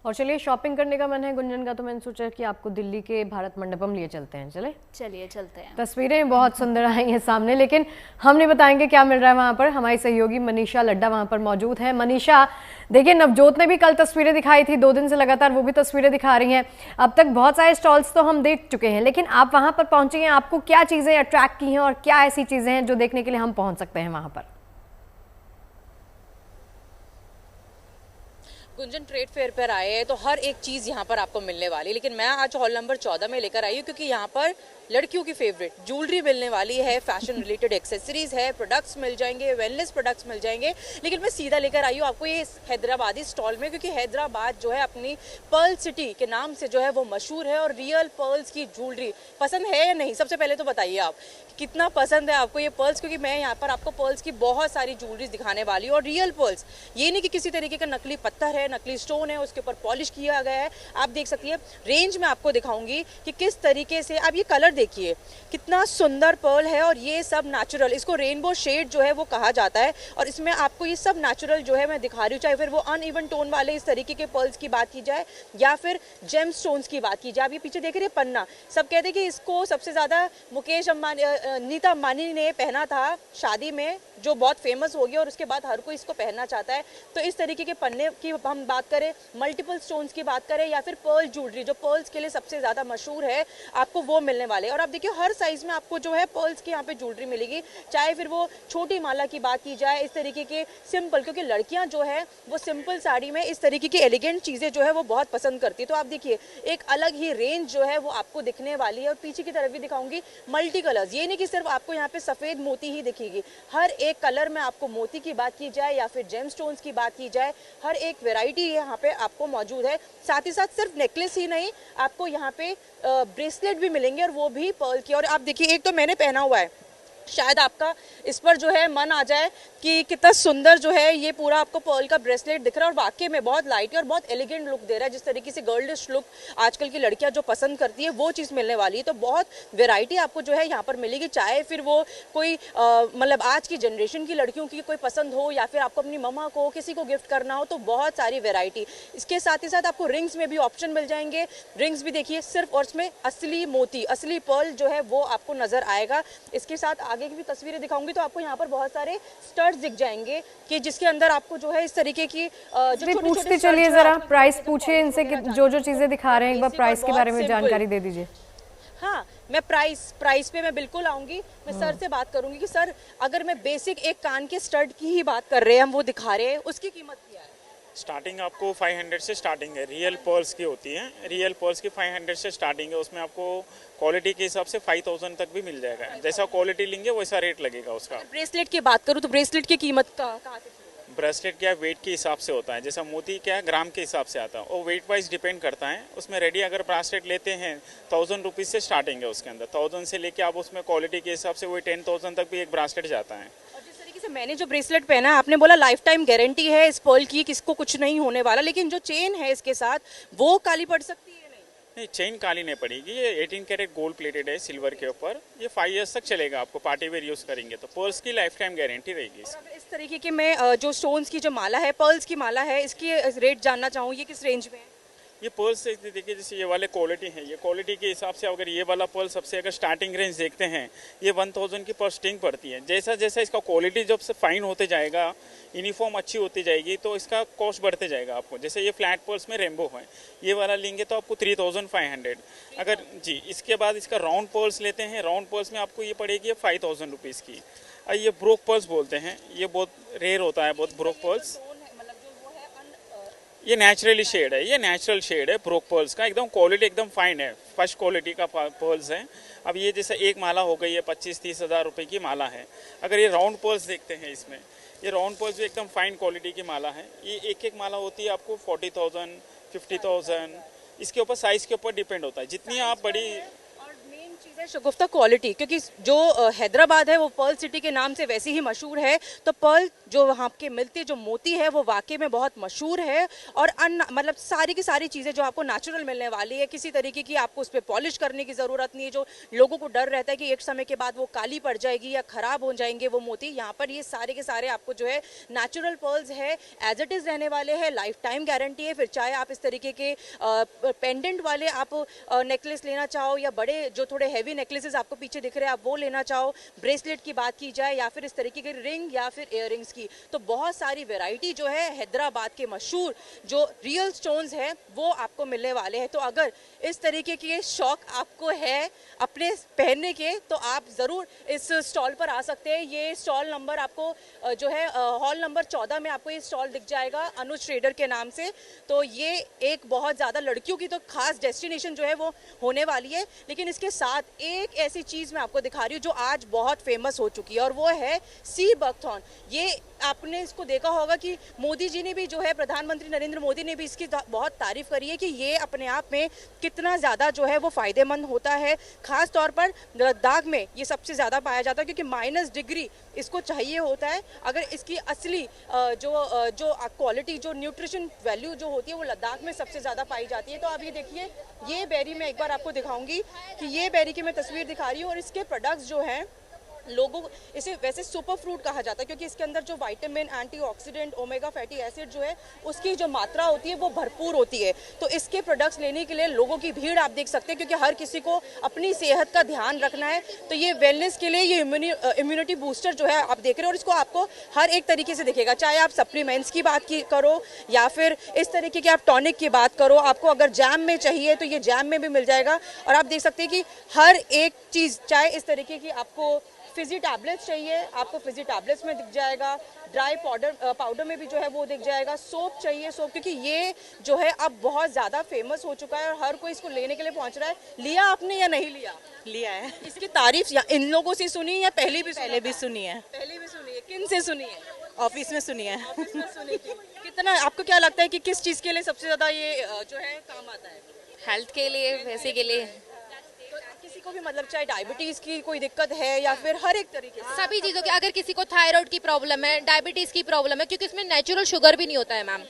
और चलिए, शॉपिंग करने का मन है गुंजन का, तो मैंने सोचा कि आपको दिल्ली के भारत मंडपम लिए चलते हैं। चलिए चलते हैं। तस्वीरें बहुत सुंदर आई हैं सामने, लेकिन हम नहीं बताएंगे क्या मिल रहा है वहां पर। हमारी सहयोगी मनीषा लड्डा वहां पर मौजूद है। मनीषा, देखिए नवजोत ने भी कल तस्वीरें दिखाई थी, 2 दिन से लगातार वो भी तस्वीरें दिखा रही हैं। अब तक बहुत सारे स्टॉल्स तो हम देख चुके हैं, लेकिन आप वहां पर पहुंचे हैं, आपको क्या चीजें अट्रैक्ट की हैं और क्या ऐसी चीजें हैं जो देखने के लिए हम पहुंच सकते हैं वहां पर? गुंजन, ट्रेड फेयर पर आए हैं तो हर एक चीज़ यहाँ पर आपको मिलने वाली है, लेकिन मैं आज हॉल नंबर 14 में लेकर आई हूँ क्योंकि यहाँ पर लड़कियों की फेवरेट ज्वेलरी मिलने वाली है, फैशन रिलेटेड एक्सेसरीज है, प्रोडक्ट्स मिल जाएंगे, वेलनेस प्रोडक्ट्स मिल जाएंगे। लेकिन मैं सीधा लेकर आई हूँ आपको ये हैदराबादी स्टॉल में, क्योंकि हैदराबाद जो है अपनी पर्ल सिटी के नाम से जो है वो मशहूर है। और रियल पर्ल्स की ज्वेलरी पसंद है या नहीं, सबसे पहले तो बताइए आप कितना पसंद है आपको ये पर्ल्स, क्योंकि मैं यहाँ पर आपको पर्ल्स की बहुत सारी ज्वेलरीज दिखाने वाली हूँ। और रियल पर्ल्स, ये नहीं कि किसी तरीके का नकली पत्थर है, नकली स्टोन है, उसके ऊपर पॉलिश किया गया है। आप देख सकती है, रेंज में आपको दिखाऊंगी कि किस तरीके से। आप ये कलर देखिए कितना सुंदर पर्ल है, और ये सब नेचुरल, इसको रेनबो शेड जो है वो कहा जाता है। और इसमें आपको ये सब नेचुरल जो है मैं दिखा रही हूँ, चाहे फिर वो अनइवन टोन वाले इस तरीके के पर्ल्स की बात की जाए या फिर जेम स्टोन्स की बात की जाए। आप ये पीछे देख रहे हैं पन्ना, सब कहते हैं कि इसको सबसे ज्यादा मुकेश अंबानी, नीता अंबानी ने पहना था शादी में, जो बहुत फेमस हो गया, और उसके बाद हर कोई इसको पहनना चाहता है। तो इस तरीके के पन्ने की हम बात करें, मल्टीपल स्टोन्स की बात करें, या फिर पर्ल ज्वेलरी जो पर्ल्स के लिए सबसे ज्यादा मशहूर है, आपको वो मिलने वाले हैं। और आप देखिए हर साइज में आपको जो है पर्ल्स की यहाँ पे ज्वेलरी मिलेगी, चाहे फिर वो छोटी माला की बात की जाए, इस तरीके के सिंपल, क्योंकि लड़कियां जो है वो सिंपल साड़ी में इस तरीके की एलिगेंट चीजें जो है वो बहुत पसंद करती है। तो आप देखिए एक अलग ही रेंज जो है वो आपको दिखने वाली है। और पीछे की तरफ भी दिखाऊंगी मल्टी कलर्स, ये नहीं कि सिर्फ आपको यहाँ पे सफेद मोती ही दिखेगी, हर एक कलर में आपको मोती की बात की जाए या फिर जेम स्टोन्स की बात की जाए, हर एक वेराइटी यहाँ पे आपको मौजूद है। साथ ही साथ सिर्फ नेकलेस ही नहीं, आपको यहाँ पे ब्रेसलेट भी मिलेंगे, और वो भी पर्ल की। और आप देखिए, एक तो मैंने पहना हुआ है, शायद आपका इस पर जो है मन आ जाए कि कितना सुंदर जो है ये पूरा आपको पर्ल का ब्रेसलेट दिख रहा है, और वाकई में बहुत लाइट है और बहुत एलिगेंट लुक दे रहा है। जिस तरीके से गर्लिश लुक आजकल की लड़कियां जो पसंद करती है वो चीज़ मिलने वाली है। तो बहुत वैरायटी आपको जो है यहाँ पर मिलेगी, चाहे फिर वो कोई मतलब आज की जनरेशन की लड़कियों की कोई पसंद हो, या फिर आपको अपनी मम्मा को किसी को गिफ्ट करना हो, तो बहुत सारी वेरायटी। इसके साथ ही साथ आपको रिंग्स में भी ऑप्शन मिल जाएंगे, रिंग्स भी देखिए सिर्फ, और इसमें असली मोती, असली पर्ल जो है वो आपको नजर आएगा। इसके साथ आगे की भी तस्वीरें दिखाऊंगी तो आपको यहाँ पर बहुत सारे स्टड्स दिख जाएंगे कि जिसके अंदर आपको जो है इस तरीके की जो पूछते चलिए, जरा प्राइस पूछिए इनसे कि जो जो चीजें दिखा रहे हैं, एक बार प्राइस के बारे में जानकारी दे दीजिए। हाँ, मैं प्राइस पे मैं बिल्कुल आऊंगी। मैं सर से बात करूंगी कि सर, अगर मैं बेसिक एक कान के स्टड की ही बात कर रहे हैं, हम वो दिखा रहे हैं, उसकी कीमत क्या है? स्टार्टिंग आपको 500 से स्टार्टिंग है, रियल पर्ल्स की होती हैं। रियल पर्ल्स की 500 से स्टार्टिंग है, उसमें आपको क्वालिटी के हिसाब से 5000 तक भी मिल जाएगा। जैसा क्वालिटी लेंगे वैसा रेट लगेगा उसका। ब्रेसलेट की बात करूँ तो ब्रेसलेट की कीमत कहाँ से? ब्रेसलेट क्या वेट के हिसाब से होता है, जैसा मोती क्या है ग्राम के हिसाब से आता है, और वेट वाइज डिपेंड करता है। उसमें रेडी अगर ब्रेसलेट लेते हैं 1000 रुपीज़ से स्टार्टिंग है उसके अंदर, 1000 से लेके आप उसमें क्वालिटी के हिसाब से वही 10,000 तक भी एक ब्रेसलेट जाता है। मैंने जो ब्रेसलेट पहना है, आपने बोला लाइफ टाइम गारंटी है इस पर्ल की, किसको कुछ नहीं होने वाला, लेकिन जो चेन है इसके साथ वो काली पड़ सकती है? नहीं, चेन काली नहीं पड़ेगी। ये 18 कैरेट गोल्ड प्लेटेड है सिल्वर के ऊपर। ये 5 इयर्स तक चलेगा, आपको पार्टी वेयर यूज करेंगे तो। पर्ल्स की लाइफ टाइम गारंटी रहेगी। इस तरीके के मैं जो स्टोन्स की जो माला है, पर्ल्स की माला है, इसकी रेट जानना चाहूँ, ये किस रेंज में है? ये पर्ल्स देखिए, जैसे ये वाले क्वालिटी है, ये क्वालिटी के हिसाब से अगर ये वाला पर्ल सबसे अगर स्टार्टिंग रेंज देखते हैं, ये 1000 की पर स्टिंग पड़ती है। जैसा जैसा इसका क्वालिटी जब से फाइन होते जाएगा, यूनिफॉर्म अच्छी होती जाएगी, तो इसका कॉस्ट बढ़ते जाएगा आपको। जैसे ये फ्लैट पर्ल्स में रेम्बो है, ये वाला लेंगे तो आपको 3500। अगर जी इसके बाद इसका राउंड पर्ल्स लेते हैं, राउंड पर्ल्स में आपको ये पड़ेगी 5000 रुपीज़ की। ये ब्रोक पर्ल्स बोलते हैं, ये बहुत रेयर होता है, बहुत ब्रोक पर्ल्स। ये नेचुरली शेड है, ये नेचुरल शेड है ब्रोक पर्ल्स का, एकदम क्वालिटी एकदम फाइन है, फर्स्ट क्वालिटी का पर्ल्स है। अब ये जैसे एक माला हो गई है 25-30 हज़ार रुपये की माला है। अगर ये राउंड पर्ल्स देखते हैं, इसमें ये राउंड पर्ल्स भी एकदम फाइन क्वालिटी की माला है। ये एक एक माला होती है आपको 40,000, 50,000, इसके ऊपर साइज़ के ऊपर डिपेंड होता है। जितनी आप बड़ी, और मेन चीज़ शगुफ्ता क्वालिटी, क्योंकि जो हैदराबाद है वो पर्ल सिटी के नाम से वैसे ही मशहूर है, तो पर्ल जो वहाँ के मिलते जो मोती है वो वाकई में बहुत मशहूर है। और मतलब सारी की सारी चीज़ें जो आपको नेचुरल मिलने वाली है, किसी तरीके की आपको उस पर पॉलिश करने की ज़रूरत नहीं है। जो लोगों को डर रहता है कि एक समय के बाद वो काली पड़ जाएगी या ख़राब हो जाएंगे वो मोती, यहाँ पर ये सारे के सारे आपको जो है नेचुरल पर्ल्स है, एज इट इज़ रहने वाले हैं, लाइफ टाइम गारंटी है। फिर चाहे आप इस तरीके के पेंडेंट वाले आप नेकलेस लेना चाहो, या बड़े जो थोड़े हैवी नेकलेसेस आपको पीछे दिख रहे हैं आप वो लेना चाहो, ब्रेसलेट की बात की जाए, या फिर इस तरीके के रिंग या फिर इयररिंग्स की, तो बहुत सारी वैरायटी जो है हैदराबाद के मशहूर जो रियल स्टोन्स है वो आपको मिलने वाले हैं। तो अगर इस तरीके के शौक आपको है अपने पहनने के, तो आप ज़रूर इस स्टॉल पर आ सकते हैं। ये स्टॉल नंबर आपको जो है हॉल नंबर 14 में आपको ये स्टॉल दिख जाएगा अनुज ट्रेडर के नाम से। तो ये एक बहुत ज़्यादा लड़कियों की तो खास डेस्टिनेशन जो है वो होने वाली है। लेकिन इसके साथ एक ऐसी चीज़ मैं आपको दिखा रही हूँ जो आज बहुत फेमस हो चुकी है, और वो है सी बकथॉन। ये आपने इसको देखा होगा कि मोदी जी ने भी जो है, प्रधानमंत्री नरेंद्र मोदी ने भी इसकी बहुत तारीफ करी है कि ये अपने आप में कितना ज़्यादा जो है वो फ़ायदेमंद होता है। ख़ास तौर पर लद्दाख में ये सबसे ज़्यादा पाया जाता है, क्योंकि -डिग्री इसको चाहिए होता है। अगर इसकी असली जो क्वालिटी, जो न्यूट्रिशन वैल्यू जो होती है वो लद्दाख में सबसे ज़्यादा पाई जाती है। तो आप ये देखिए, ये बेरी मैं एक बार आपको दिखाऊंगी कि ये बेरी की मैं तस्वीर दिखा रही हूँ, और इसके प्रोडक्ट्स जो हैं लोगों इसे वैसे सुपर फ्रूट कहा जाता है, क्योंकि इसके अंदर जो vitamin, antioxidant, omega fatty acid जो है उसकी जो मात्रा होती है वो भरपूर होती है। तो इसके प्रोडक्ट्स लेने के लिए लोगों की भीड़ आप देख सकते हैं, क्योंकि हर किसी को अपनी सेहत का ध्यान रखना है। तो ये वेलनेस के लिए ये इम्यूनिटी बूस्टर जो है आप देख रहे हो, और इसको आपको हर एक तरीके से दिखेगा, चाहे आप सप्लीमेंट्स की बात की करो या फिर इस तरीके के आप टॉनिक की बात करो। आपको अगर जैम में चाहिए तो ये जैम में भी मिल जाएगा। और आप देख सकते हैं कि हर एक चीज़, चाहे इस तरीके की आपको फिजी टैबलेट्स चाहिए, आपको फिजी टैबलेट्स में दिख जाएगा, ड्राई पाउडर में भी जो है वो दिख जाएगा, सोप चाहिए सोप, क्योंकि ये जो है अब बहुत ज़्यादा फेमस हो चुका है और हर कोई इसको लेने के लिए पहुंच रहा है। लिया आपने या नहीं लिया? लिया है। इसकी तारीफ या इन लोगों से सुनी या पहले भी सुनी है। पहले भी सुनी है? किन से सुनी है? ऑफिस में सुनी है। ऑफिस में सुनी थी। कितना आपको क्या लगता है कि किस चीज़ के लिए सबसे ज़्यादा ये जो है काम आता है? हेल्थ के लिए, वैसे के लिए, किसी को भी मतलब चाहे डायबिटीज की कोई दिक्कत है या फिर हर एक तरीके से सभी चीज़ों की, अगर किसी को थायराइड की प्रॉब्लम है, डायबिटीज़ की प्रॉब्लम है, क्योंकि इसमें नेचुरल शुगर भी नहीं होता है मैम।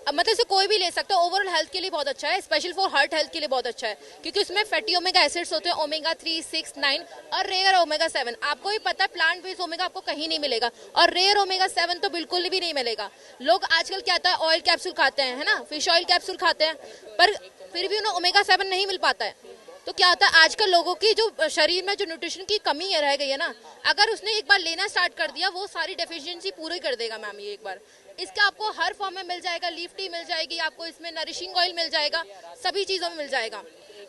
मतलब इसे कोई भी ले सकता है, ओवरऑल हेल्थ के लिए बहुत अच्छा है, स्पेशल फॉर हार्ट हेल्थ के लिए बहुत अच्छा है, क्योंकि उसमें फैटी ओमेगा एसिड्स होते हैं, ओमेगा 3, 6, 9 और रेयर ओमेगा 7। आपको भी पता है प्लांट बेस्ड ओमेगा आपको कहीं नहीं मिलेगा, और रेयर ओमेगा 7 तो बिल्कुल भी नहीं मिलेगा। लोग आजकल क्या होता है, ऑयल कैप्सूल खाते हैं, है ना, फिश ऑयल कैप्सूल खाते हैं, पर फिर भी उन्हें ओमेगा 7 नहीं मिल पाता है। तो क्या होता है, आजकल लोगों की जो शरीर में जो न्यूट्रिशन की कमी है रह गई है ना, अगर उसने एक बार लेना स्टार्ट कर दिया वो सारी डेफिशिएंसी पूरी कर देगा मैम। ये एक बार इसका आपको हर फॉर्म में मिल जाएगा, लीफ टी मिल जाएगी आपको, इसमें नरिशिंग ऑयल मिल जाएगा, सभी चीज़ों में मिल जाएगा।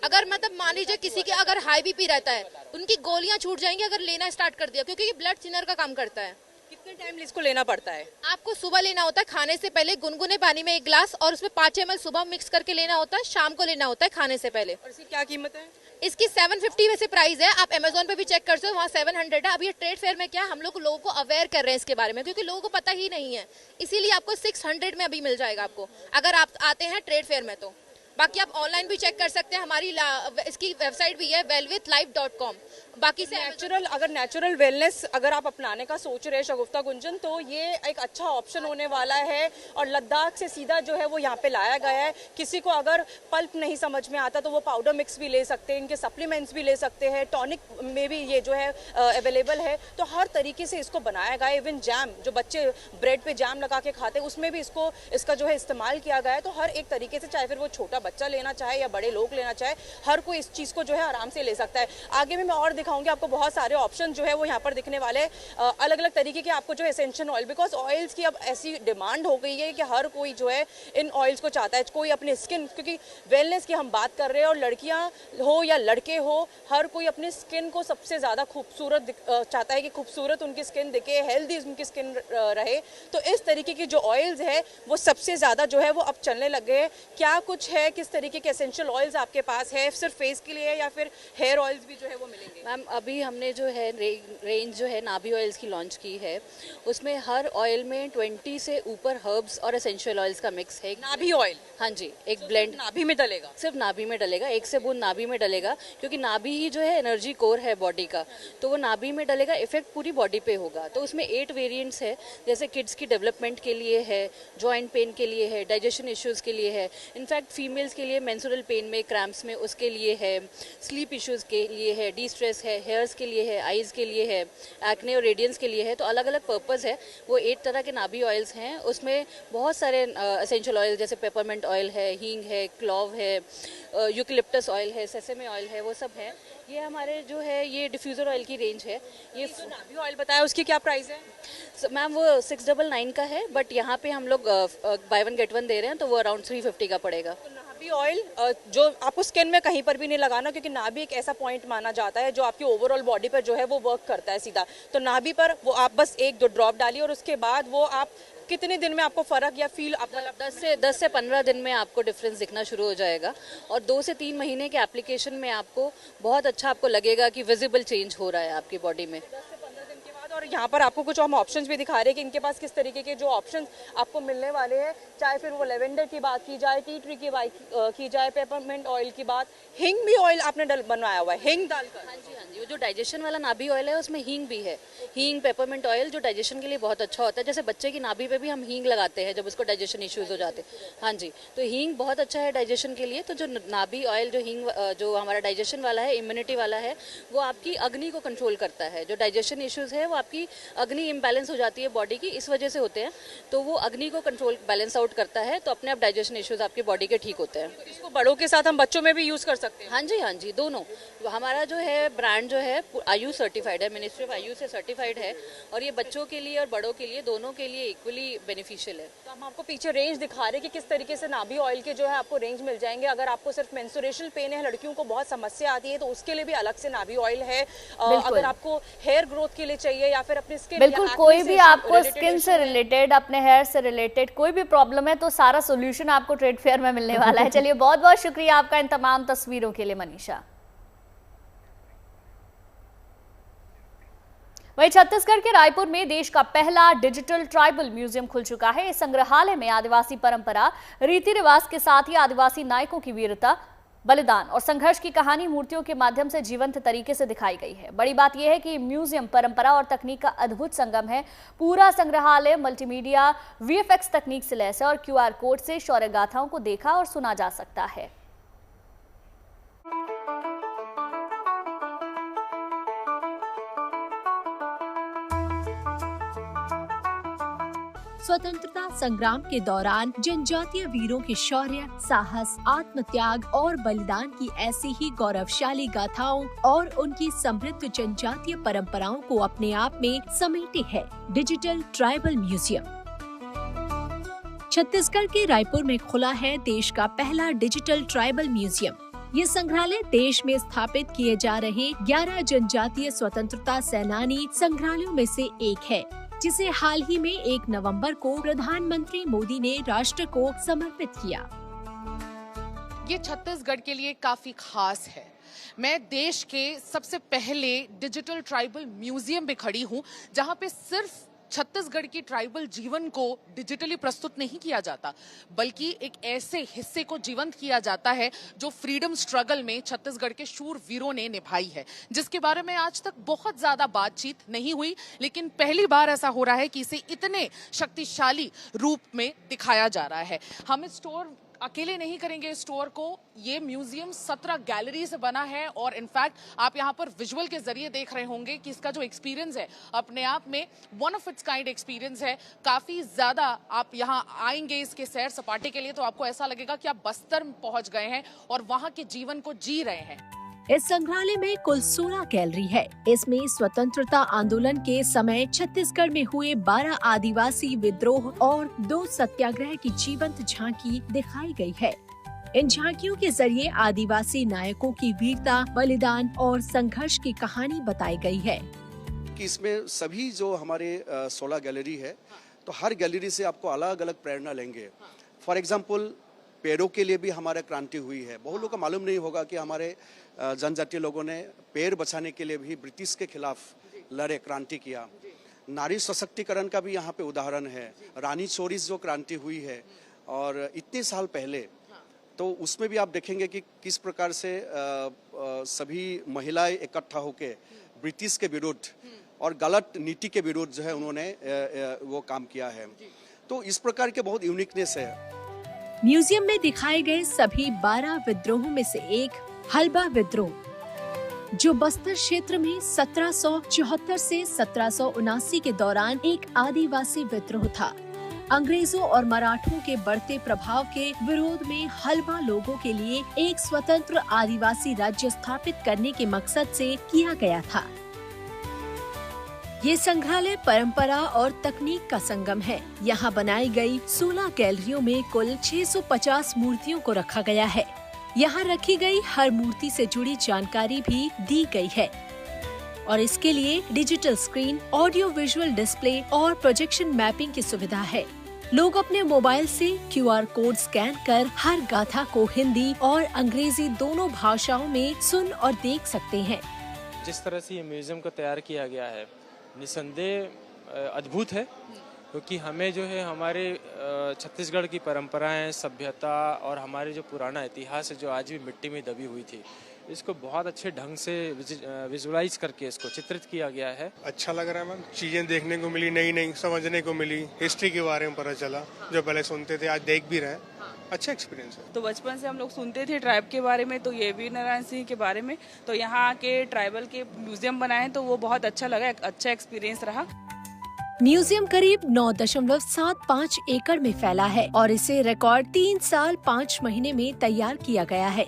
अगर मतलब मान लीजिए किसी के अगर हाई बीपी रहता है, उनकी गोलियां छूट जाएंगी अगर लेना स्टार्ट कर दिया, क्योंकि ये ब्लड थिनर का काम करता है। कितने टाइम इसको लेना पड़ता है? आपको सुबह लेना होता है खाने से पहले, गुनगुने पानी में 1 ग्लास, और उसमें 5 ml सुबह मिक्स करके लेना होता है, शाम को लेना होता है खाने से पहले। और इसकी क्या कीमत है? इसकी 750 वैसे प्राइस है, आप अमेजोन पे भी चेक कर सकते हो, वहाँ 700 है। अब ये ट्रेड फेयर में क्या हम लोगों को अवेयर कर रहे हैं इसके बारे में, क्योंकि लोगों को पता ही नहीं है, इसीलिए आपको 600 में अभी मिल जाएगा आपको, अगर आप आते हैं ट्रेड फेयर में। तो बाकी आप ऑनलाइन भी चेक कर सकते हैं, हमारी इसकी वेबसाइट भी है wellwithlife.com। बाकी से अगर नेचुरल वेलनेस अगर आप अपनाने का सोच रहे हैं शगुफ्ता गुंजन, तो ये एक अच्छा ऑप्शन होने वाला है। और लद्दाख से सीधा जो है वो यहाँ पे लाया गया है। किसी को अगर पल्प नहीं समझ में आता तो वो पाउडर मिक्स भी ले सकते हैं, इनके सप्लीमेंट्स भी ले सकते हैं, टॉनिक में भी ये जो है अवेलेबल है। तो हर तरीके से इसको बनाया गया है। इवन जैम, जो बच्चे ब्रेड पे जैम लगा के खाते हैं, उसमें भी इसका जो है इस्तेमाल किया गया है। तो हर एक तरीके से, चाहे फिर वो छोटा बच्चा लेना चाहे या बड़े लोग लेना चाहे, हर कोई इस चीज़ को जो है आराम से ले सकता है। आगे में मैं और दिखाऊंगी आपको, बहुत सारे ऑप्शन जो है वो यहाँ पर दिखने वाले हैं, अलग अलग तरीके के आपको जो एसेंशियल ऑयल, बिकॉज ऑयल्स की अब ऐसी डिमांड हो गई है कि हर कोई जो है इन ऑयल्स को चाहता है। कोई अपनी स्किन, क्योंकि वेलनेस की हम बात कर रहे हैं, और लड़कियाँ हो या लड़के हो, हर कोई अपनी स्किन को सबसे ज़्यादा खूबसूरत चाहता है कि खूबसूरत उनकी स्किन दिखे, हेल्दी उनकी स्किन रहे। तो इस तरीके की जो ऑयल्स है वो सबसे ज़्यादा जो है वो अब चलने लग गए हैं। क्या कुछ है, किस तरीके के एसेंशियल ऑयल्स आपके पास है, सिर्फ फेस के लिए या फिर हेयर ऑयल्स भी जो है वो मिलेंगे? मैम अभी हमने जो है रेंज जो है नाभी ऑयल्स की लॉन्च की है, उसमें हर ऑयल में 20 से ऊपर हर्ब्स और एसेंशियल ऑयल्स का मिक्स है। नाभि ऑयल? हाँ जी, एक ब्लेंड नाभि में डलेगा? सिर्फ नाभि में डलेगा, एक से बूंद नाभि में डलेगा, क्योंकि नाभि ही जो है एनर्जी कोर है बॉडी का, तो वो नाभि में डलेगा, इफेक्ट पूरी बॉडी पे होगा। तो उसमें 8 वेरिएंट्स है, जैसे किड्स की डेवलपमेंट के लिए है, जॉइंट पेन के लिए है, डाइजेशन इश्यूज के लिए है, इनफैक्ट फीमेल्स के लिए मेंस्ट्रुअल पेन में, क्रैम्प्स में, उसके लिए है, स्लीप इश्यूज के लिए है, डी स्ट्रेस है, हेयर्स के लिए है, आईज के लिए है, एक्ने और रेडियंस के लिए है। तो अलग अलग पर्पस है। वो 8 तरह के नाभि ऑयल्स हैं। उसमें बहुत सारे एसेंशियल ऑयल जैसे पेपरमेंट ऑयल है, हींग है, क्लॉव है, यूकलिप्टस ऑयल है, सेसेमे ऑयल है, वो सब है। ये हमारे जो है ये डिफ्यूज़र ऑयल की रेंज है। ये जो नाभि ऑयल बताया उसकी क्या प्राइस है? मैम वो 699 का है, बट यहाँ पे हम लोग बाय वन गेट वन दे रहे हैं, तो वो अराउंड 350 का पड़ेगा। तो नाभि ऑयल जो आपको स्किन में कहीं पर भी नहीं लगाना, क्योंकि नाभि एक ऐसा पॉइंट माना जाता है जो आपकी ओवरऑल बॉडी पर जो है वो वर्क करता है सीधा। तो नाभि पर वो आप बस 1-2 ड्रॉप डालिए और उसके बाद वो आप कितने दिन में आपको फर्क या फील आप 10 से 15 दिन में आपको डिफरेंस दिखना शुरू हो जाएगा, और 2 से 3 महीने के एप्लीकेशन में आपको बहुत अच्छा आपको लगेगा कि विजिबल चेंज हो रहा है आपकी बॉडी में। 10 से 15 दिन के बाद। और यहाँ पर आपको कुछ हम ऑप्शंस भी दिखा रहे हैं कि इनके पास किस तरीके के जो ऑप्शंस आपको मिलने वाले हैं, चाहे फिर वो लेवेंडर की बात की जाए, टी ट्री की बात की जाए, पेपरमेंट ऑयल की बात, हींग भी ऑयल आपने बनवाया हुआ है, हींग डालकर? हाँ जी, वो जो डाइजेशन वाला नाभि ऑयल है उसमें हींग भी है। हींग पेपरमेंट ऑयल जो डाइजेशन के लिए बहुत अच्छा होता है, जैसे बच्चे की नाभि पे भी हम हींग लगाते हैं जब उसको डाइजेशन इश्यूज हो जाते हैं। हाँ जी, तो हींग बहुत अच्छा है डाइजेशन के लिए। तो जो नाभि ऑयल जो हींग जो हमारा डाइजेशन वाला है, इम्यूनिटी वाला है, वो आपकी अग्नि को कंट्रोल करता है। जो डाइजेशन इश्यूज है वो आपकी अग्नि इम्बैलेंस हो जाती है बॉडी की, इस वजह से होते हैं, तो वो अग्नि को कंट्रोल बैलेंस आउट करता है, तो अपने आप डाइजेशन इश्यूज आपकी बॉडी के ठीक होते हैं। इसको बड़ों के साथ हम बच्चों में भी यूज कर सकते हैं? हाँ जी, दोनों। हमारा जो है ब्रांड जो है आयुष सर्टिफाइड है, मिनिस्ट्री ऑफ आयुष से सर्टिफाइड है, और ये बच्चों के लिए और बड़ों के लिए दोनों के लिए इक्वली बेनिफिशियल है। तो हम आपको पीछे रेंज दिखा रहे हैं कि किस तरीके से नाभि ऑयल के जो है आपको रेंज मिल जाएंगे। अगर आपको सिर्फ मेंस्ट्रुएशन पेन है, लड़कियों को बहुत समस्या आती है, तो उसके लिए भी अलग से नाभि ऑयल है। अगर आपको हेयर ग्रोथ के लिए चाहिए या फिर अपनी स्किन, बिल्कुल कोई भी आपको स्किन से रिलेटेड, अपने हेयर से रिलेटेड कोई भी प्रॉब्लम है, तो सारा सोल्यूशन आपको ट्रेड फेयर में मिलने वाला है। चलिए, बहुत बहुत शुक्रिया आपका इन तमाम तस्वीरों के लिए मनीषा। वहीं छत्तीसगढ़ के रायपुर में देश का पहला डिजिटल ट्राइबल म्यूजियम खुल चुका है। इस संग्रहालय में आदिवासी परंपरा, रीति रिवाज के साथ ही आदिवासी नायकों की वीरता, बलिदान और संघर्ष की कहानी मूर्तियों के माध्यम से जीवंत तरीके से दिखाई गई है। बड़ी बात यह है कि म्यूजियम परंपरा और तकनीक का अद्भुत संगम है। पूरा संग्रहालय मल्टीमीडिया वीएफएक्स तकनीक से लैस है और क्यूआर कोड से शौर्य गाथाओं को देखा और सुना जा सकता है। स्वतंत्रता संग्राम के दौरान जनजातीय वीरों के शौर्य, साहस, आत्मत्याग और बलिदान की ऐसी ही गौरवशाली गाथाओं और उनकी समृद्ध जनजातीय परंपराओं को अपने आप में समेटे है डिजिटल ट्राइबल म्यूजियम। छत्तीसगढ़ के रायपुर में खुला है देश का पहला डिजिटल ट्राइबल म्यूजियम। ये संग्रहालय देश में स्थापित किए जा रहे 11 जनजातीय स्वतंत्रता सेनानी संग्रहालयों में से एक है, जिसे हाल ही में 1 नवंबर को प्रधानमंत्री मोदी ने राष्ट्र को समर्पित किया। ये छत्तीसगढ़ के लिए काफी खास है। मैं देश के सबसे पहले डिजिटल ट्राइबल म्यूजियम में खड़ी हूँ, जहाँ पे सिर्फ छत्तीसगढ़ की ट्राइबल जीवन को डिजिटली प्रस्तुत नहीं किया जाता, बल्कि एक ऐसे हिस्से को जीवंत किया जाता है जो फ्रीडम स्ट्रगल में छत्तीसगढ़ के शूरवीरों ने निभाई है, जिसके बारे में आज तक बहुत ज्यादा बातचीत नहीं हुई, लेकिन पहली बार ऐसा हो रहा है कि इसे इतने शक्तिशाली रूप में दिखाया जा रहा है। हम इस स्टोर अकेले नहीं करेंगे इस स्टोर को। ये म्यूजियम 17 गैलरी से बना है और इनफैक्ट आप यहाँ पर विजुअल के जरिए देख रहे होंगे कि इसका जो एक्सपीरियंस है अपने आप में one of its kind experience है। काफी ज्यादा आप यहाँ आएंगे इसके सैर सपाटे के लिए तो आपको ऐसा लगेगा कि आप बस्तर में पहुंच गए हैं और वहाँ के जीवन को जी रहे हैं। इस संग्रहालय में कुल 16 गैलरी है। इसमें स्वतंत्रता आंदोलन के समय छत्तीसगढ़ में हुए 12 आदिवासी विद्रोह और 2 सत्याग्रह की जीवंत झांकी दिखाई गई है। इन झांकियों के जरिए आदिवासी नायकों की वीरता, बलिदान और संघर्ष की कहानी बताई गई है। कि इसमें सभी जो हमारे 16 गैलरी है, तो हर गैलरी से आपको अलग अलग प्रेरणा लेंगे। फॉर एग्जाम्पल पेड़ों के लिए भी हमारा क्रांति हुई है। बहुत लोगों को मालूम नहीं होगा कि हमारे जनजातीय लोगों ने पेड़ बचाने के लिए भी ब्रिटिश के खिलाफ लड़े, क्रांति किया। नारी सशक्तिकरण का भी यहाँ पे उदाहरण है। रानी चोरिस जो क्रांति हुई है और इतने साल पहले, तो उसमें भी आप देखेंगे कि किस प्रकार से सभी महिलाएं इकट्ठा होकर ब्रिटिश के विरुद्ध और गलत नीति के विरुद्ध जो है उन्होंने वो काम किया है। तो इस प्रकार के बहुत यूनिकनेस है। म्यूजियम में दिखाए गए सभी 12 विद्रोहों में से एक हलबा विद्रोह, जो बस्तर क्षेत्र में 1774 से 1779 के दौरान एक आदिवासी विद्रोह था। अंग्रेजों और मराठों के बढ़ते प्रभाव के विरोध में हलबा लोगों के लिए एक स्वतंत्र आदिवासी राज्य स्थापित करने के मकसद से किया गया था। ये संग्रहालय परंपरा और तकनीक का संगम है। यहाँ बनाई गई 16 गैलरियों में कुल 650 मूर्तियों को रखा गया है। यहाँ रखी गई हर मूर्ति से जुड़ी जानकारी भी दी गई है और इसके लिए digital screen, audio visual display और प्रोजेक्शन मैपिंग की सुविधा है। लोग अपने मोबाइल से QR कोड स्कैन कर हर गाथा को हिंदी और अंग्रेजी दोनों भाषाओं में सुन और देख सकते हैं। जिस तरह से ये म्यूजियम को तैयार किया गया है, निसंदेह अद्भुत है, क्योंकि हमें जो है हमारे छत्तीसगढ़ की परंपराएं, सभ्यता और हमारे जो पुराना इतिहास है जो आज भी मिट्टी में दबी हुई थी, इसको बहुत अच्छे ढंग से विजुअलाइज करके इसको चित्रित किया गया है। अच्छा लग रहा है मैम, चीजें देखने को मिली, नई नई समझने को मिली, हिस्ट्री के बारे में पता चला, जो पहले सुनते थे आज देख भी रहे हैं। अच्छा एक्सपीरियंस है। तो बचपन से हम लोग सुनते थे ट्राइब के बारे में, तो ये वीर नारायण सिंह के बारे में, तो यहाँ के ट्राइबल के म्यूजियम बनाए तो वो बहुत अच्छा लगा, अच्छा एक्सपीरियंस रहा। म्यूजियम करीब 9.75 एकड़ में फैला है और इसे रिकॉर्ड 3 साल 5 महीने में तैयार किया गया है।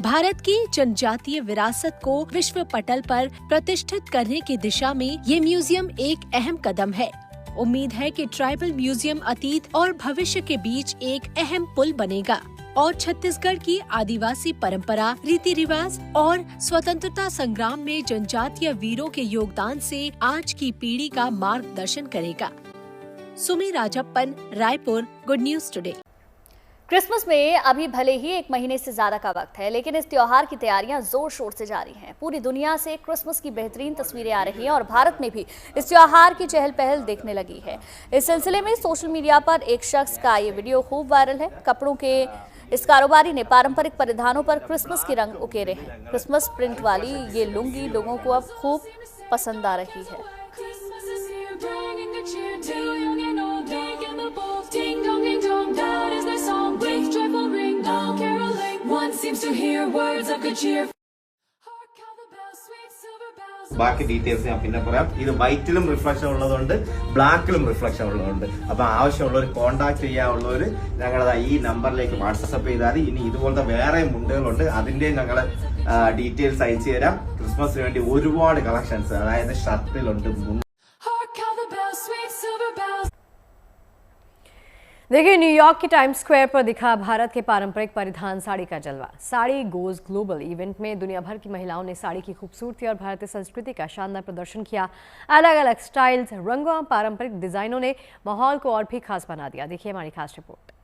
भारत की जनजातीय विरासत को विश्व पटल पर प्रतिष्ठित करने की दिशा में ये म्यूजियम एक अहम कदम है। उम्मीद है कि ट्राइबल म्यूजियम अतीत और भविष्य के बीच एक अहम पुल बनेगा और छत्तीसगढ़ की आदिवासी परंपरा, रीति रिवाज और स्वतंत्रता संग्राम में जनजातीय वीरों के योगदान से आज की पीढ़ी का मार्गदर्शन करेगा। Sumi Rajappan, Raipur, good news today. Christmas में अभी भले ही 1 महीने से ज्यादा का वक्त है, लेकिन इस त्योहार की तैयारियां जोर शोर से जारी हैं। पूरी दुनिया से क्रिसमस की बेहतरीन तस्वीरें आ रही हैं और भारत में भी इस त्योहार की चहल पहल देखने लगी है। इस सिलसिले में सोशल मीडिया पर एक शख्स का ये वीडियो खूब वायरल है। कपड़ों के इस कारोबारी ने पारंपरिक परिधानों पर क्रिसमस के रंग उकेरे हैं। क्रिसमस प्रिंट वाली ये लुंगी लोगों को अब खूब पसंद आ रही है। ബാക്കി ഡീറ്റെയിൽസ് ഞാൻ പിന്നെ പറയാം. ഇത് വൈറ്റിലും റിഫ്ലക്ഷൻ ഉള്ളതുണ്ട്, ബ്ലാക്കിലും റിഫ്ലക്ഷൻ ഉള്ളതുണ്ട്. അപ്പൊ ആവശ്യമുള്ളവർ കോൺടാക്ട് ചെയ്യാനുള്ളവർ ഞങ്ങളുടെ ഈ നമ്പറിലേക്ക് വാട്സപ്പ് ചെയ്താൽ ഇനി ഇതുപോലത്തെ വേറെ മുണ്ടുകളുണ്ട്, അതിന്റെ ഞങ്ങൾ ഡീറ്റെയിൽസ് അയച്ചു തരാം. ക്രിസ്മസിന് വേണ്ടി ഒരുപാട് കളക്ഷൻസ്, അതായത് ഷർട്ടിലുണ്ട്. देखिए, न्यूयॉर्क के टाइम्स स्क्वायर पर दिखा भारत के पारंपरिक परिधान साड़ी का जलवा। साड़ी गोज ग्लोबल इवेंट में दुनिया भर की महिलाओं ने साड़ी की खूबसूरती और भारतीय संस्कृति का शानदार प्रदर्शन किया। अलग अलग स्टाइल्स, रंगों और पारंपरिक डिजाइनों ने माहौल को और भी खास बना दिया। देखिए हमारी खास रिपोर्ट।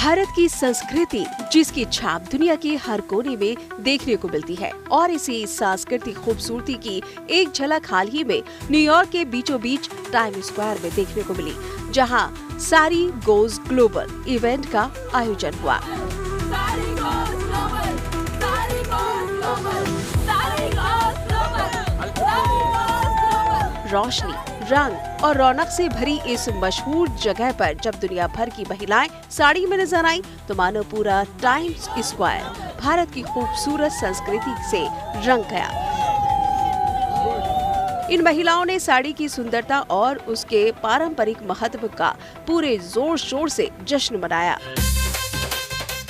भारत की संस्कृति, जिसकी छाप दुनिया के हर कोने में देखने को मिलती है, और इसी सांस्कृतिक खूबसूरती की एक झलक हाल ही में न्यूयॉर्क के बीचों बीच टाइम स्क्वायर में देखने को मिली, जहां साड़ी गोज ग्लोबल इवेंट का आयोजन हुआ। रोशनी, रंग और रौनक से भरी इस मशहूर जगह पर जब दुनिया भर की महिलाएं साड़ी में नजर आईं, तो मानो पूरा टाइम्स स्क्वायर भारत की खूबसूरत संस्कृति से रंग गया। इन महिलाओं ने साड़ी की सुंदरता और उसके पारंपरिक महत्व का पूरे जोर शोर से जश्न मनाया।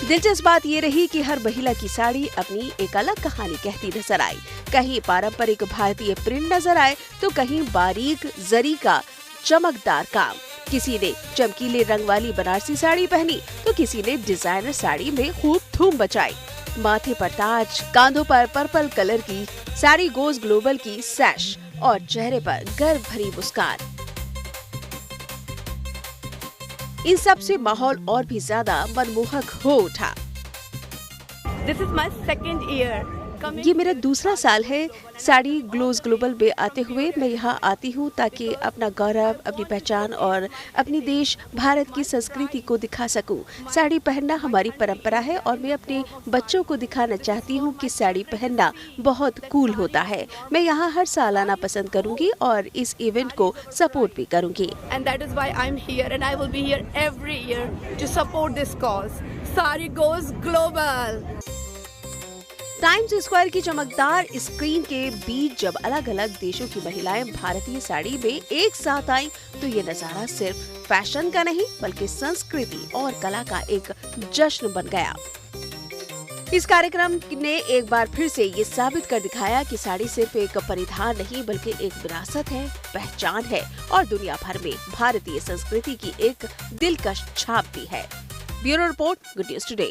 दिलचस्प बात ये रही कि हर महिला की साड़ी अपनी एक अलग कहानी कहती नजर आई। कहीं पारंपरिक भारतीय प्रिंट नजर आए, तो कहीं बारीक जरी का चमकदार काम। किसी ने चमकीले रंग वाली बनारसी साड़ी पहनी तो किसी ने डिजाइनर साड़ी में खूब धूम मचाई। माथे पर ताज, कांधों पर पर्पल कलर की साड़ी गोज ग्लोबल की सैश और चेहरे पर गर्व भरी मुस्कान। इन सब से माहौल और भी ज्यादा मनमोहक हो उठा। This is my second year. ये मेरा दूसरा साल है साड़ी ग्लोज ग्लोबल में आते हुए। मैं यहाँ आती हूँ ताकि अपना गौरव, अपनी पहचान और अपनी देश भारत की संस्कृति को दिखा सकूँ। साड़ी पहनना हमारी परंपरा है और मैं अपने बच्चों को दिखाना चाहती हूँ कि साड़ी पहनना बहुत कूल होता है। मैं यहाँ हर साल आना पसंद करूँगी और इस इवेंट को सपोर्ट भी करूँगी। And that is why I'm here and I will be here every year to support this cause. Sari goes global. Times square की चमकदार स्क्रीन के बीच जब अलग अलग देशों की महिलाएं भारतीय साड़ी में एक साथ आईं, तो ये नजारा सिर्फ फैशन का नहीं बल्कि संस्कृति और कला का एक जश्न बन गया। इस कार्यक्रम ने एक बार फिर से ये साबित कर दिखाया कि साड़ी सिर्फ एक परिधान नहीं बल्कि एक विरासत है, पहचान है और दुनिया भर में भारतीय संस्कृति की एक दिलकश छाप भी है। Bureau report, good news today.